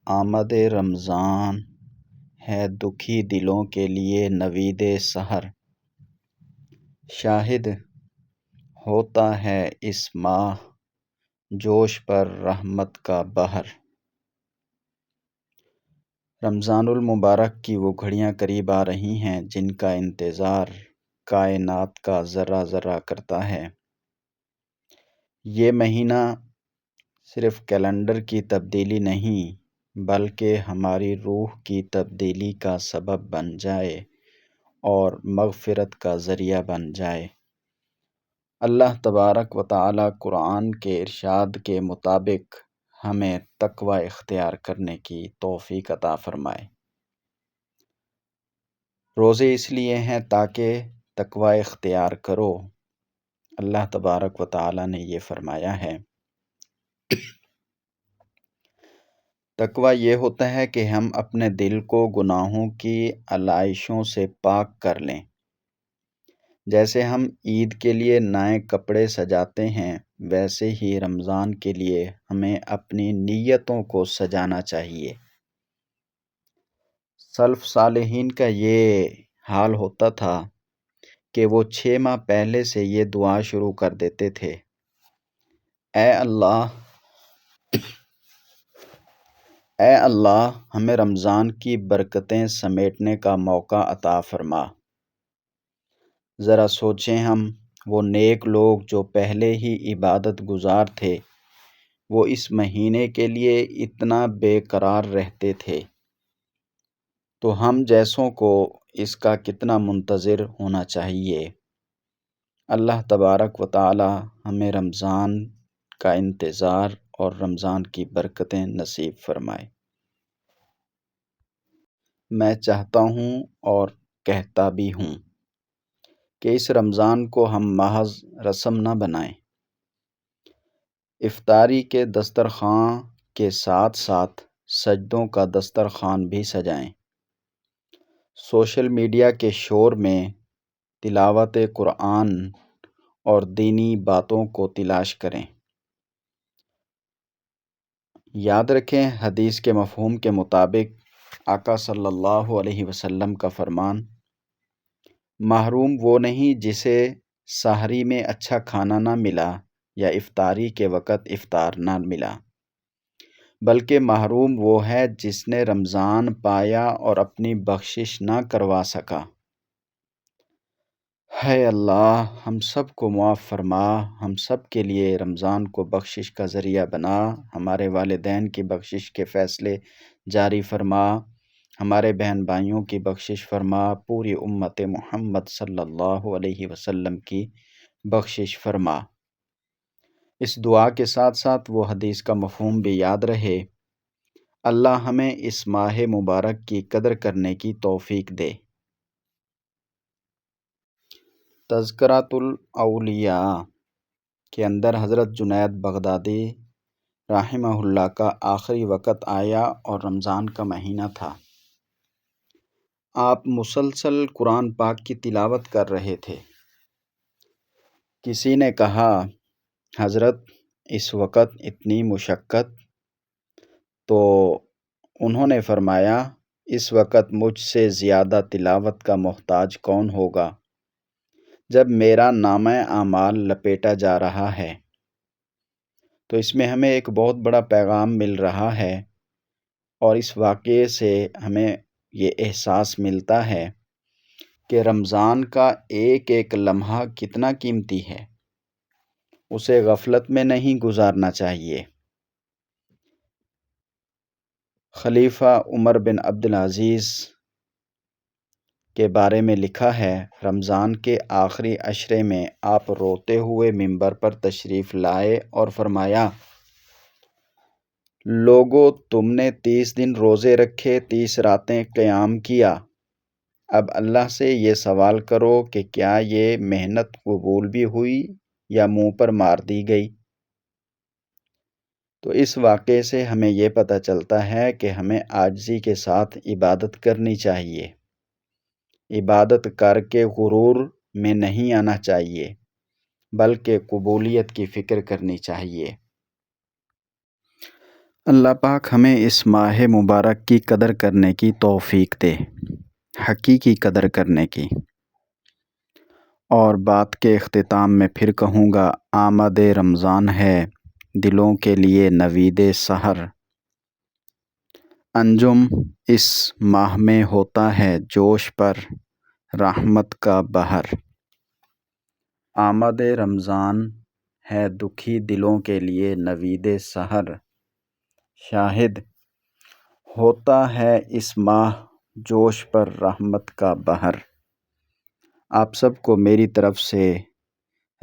آمد رمضان ہے دکھی دلوں کے لیے نوید سحر، شاہد ہوتا ہے اس ماہ جوش پر رحمت کا بہر۔ رمضان المبارک کی وہ گھڑیاں قریب آ رہی ہیں جن کا انتظار کائنات کا ذرہ ذرہ کرتا ہے۔ یہ مہینہ صرف کیلنڈر کی تبدیلی نہیں بلکہ ہماری روح کی تبدیلی کا سبب بن جائے اور مغفرت کا ذریعہ بن جائے۔ اللہ تبارک و تعالی قرآن کے ارشاد کے مطابق ہمیں تقوی اختیار کرنے کی توفیق عطا فرمائے۔ روزے اس لیے ہیں تاکہ تقوی اختیار کرو۔ اللہ تبارک و تعالی نے یہ فرمایا ہے۔ تقوی یہ ہوتا ہے کہ ہم اپنے دل کو گناہوں کی علائشوں سے پاک کر لیں۔ جیسے ہم عید کے لیے نئے کپڑے سجاتے ہیں ویسے ہی رمضان کے لیے ہمیں اپنی نیتوں کو سجانا چاہیے۔ سلف صالحین کا یہ حال ہوتا تھا کہ وہ 6 ماہ پہلے سے یہ دعا شروع کر دیتے تھے، اے اللہ ہمیں رمضان کی برکتیں سمیٹنے کا موقع عطا فرما۔ ذرا سوچیں ہم وہ نیک لوگ جو پہلے ہی عبادت گزار تھے، وہ اس مہینے کے لیے اتنا بے قرار رہتے تھے، تو ہم جیسوں کو اس کا کتنا منتظر ہونا چاہیے۔ اللہ تبارک و تعالی ہمیں رمضان کا انتظار اور رمضان کی برکتیں نصیب فرمائے۔ میں چاہتا ہوں اور کہتا بھی ہوں کہ اس رمضان کو ہم محض رسم نہ بنائیں۔ افطاری کے دسترخوان کے ساتھ ساتھ سجدوں کا دسترخوان بھی سجائیں۔ سوشل میڈیا کے شور میں تلاوت قرآن اور دینی باتوں کو تلاش کریں۔ یاد رکھیں حدیث کے مفہوم کے مطابق آقا صلی اللہ علیہ وسلم کا فرمان، محروم وہ نہیں جسے سحری میں اچھا کھانا نہ ملا یا افطاری کے وقت افطار نہ ملا، بلکہ محروم وہ ہے جس نے رمضان پایا اور اپنی بخشش نہ کروا سکا۔ ہے اللہ ہم سب کو معاف فرما، ہم سب کے لیے رمضان کو بخشش کا ذریعہ بنا، ہمارے والدین کی بخشش کے فیصلے جاری فرما، ہمارے بہن بھائیوں کی بخشش فرما، پوری امت محمد صلی اللہ علیہ وسلم کی بخشش فرما۔ اس دعا کے ساتھ ساتھ وہ حدیث کا مفہوم بھی یاد رہے۔ اللہ ہمیں اس ماہ مبارک کی قدر کرنے کی توفیق دے۔ تذکرۃ الاولیاء کے اندر حضرت جنید بغدادی رحمہ اللہ کا آخری وقت آیا اور رمضان کا مہینہ تھا۔ آپ مسلسل قرآن پاک کی تلاوت کر رہے تھے۔ کسی نے کہا، حضرت اس وقت اتنی مشقت؟ تو انہوں نے فرمایا، اس وقت مجھ سے زیادہ تلاوت کا محتاج کون ہوگا جب میرا نامہ اعمال لپیٹا جا رہا ہے۔ تو اس میں ہمیں ایک بہت بڑا پیغام مل رہا ہے اور اس واقعے سے ہمیں یہ احساس ملتا ہے کہ رمضان کا ایک ایک لمحہ کتنا قیمتی ہے، اسے غفلت میں نہیں گزارنا چاہیے۔ خلیفہ عمر بن عبدالعزیز کے بارے میں لکھا ہے، رمضان کے آخری عشرے میں آپ روتے ہوئے منبر پر تشریف لائے اور فرمایا، لوگو تم نے 30 دن روزے رکھے، 30 راتیں قیام کیا، اب اللہ سے یہ سوال کرو کہ کیا یہ محنت قبول بھی ہوئی یا منہ پر مار دی گئی؟ تو اس واقعے سے ہمیں یہ پتہ چلتا ہے کہ ہمیں عاجزی کے ساتھ عبادت کرنی چاہیے۔ عبادت کر کے غرور میں نہیں آنا چاہیے بلکہ قبولیت کی فکر کرنی چاہیے۔ اللہ پاک ہمیں اس ماہ مبارک کی قدر کرنے کی توفیق دے، حقیقی قدر کرنے کی۔ اور بات کے اختتام میں پھر کہوں گا، آمد رمضان ہے دلوں کے لیے نوید سحر، انجم اس ماہ میں ہوتا ہے جوش پر رحمت کا بہر۔ آمد رمضان ہے دکھی دلوں کے لیے نوید سحر، شاہد ہوتا ہے اس ماہ جوش پر رحمت کا بہر۔ آپ سب کو میری طرف سے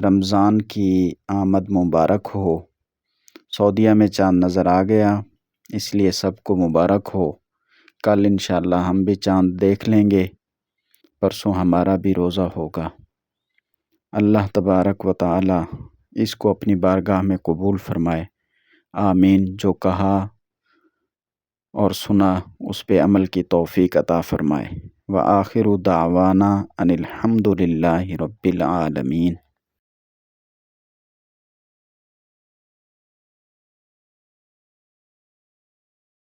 رمضان کی آمد مبارک ہو۔ سعودیہ میں چاند نظر آ گیا، اس لیے سب کو مبارک ہو۔ کل انشاءاللہ ہم بھی چاند دیکھ لیں گے، پرسوں ہمارا بھی روزہ ہوگا۔ اللہ تبارک و تعالی اس کو اپنی بارگاہ میں قبول فرمائے، آمین۔ جو کہا اور سنا اس پہ عمل کی توفیق عطا فرمائے۔ وآخر دعوانا ان الحمد للہ رب العالمین۔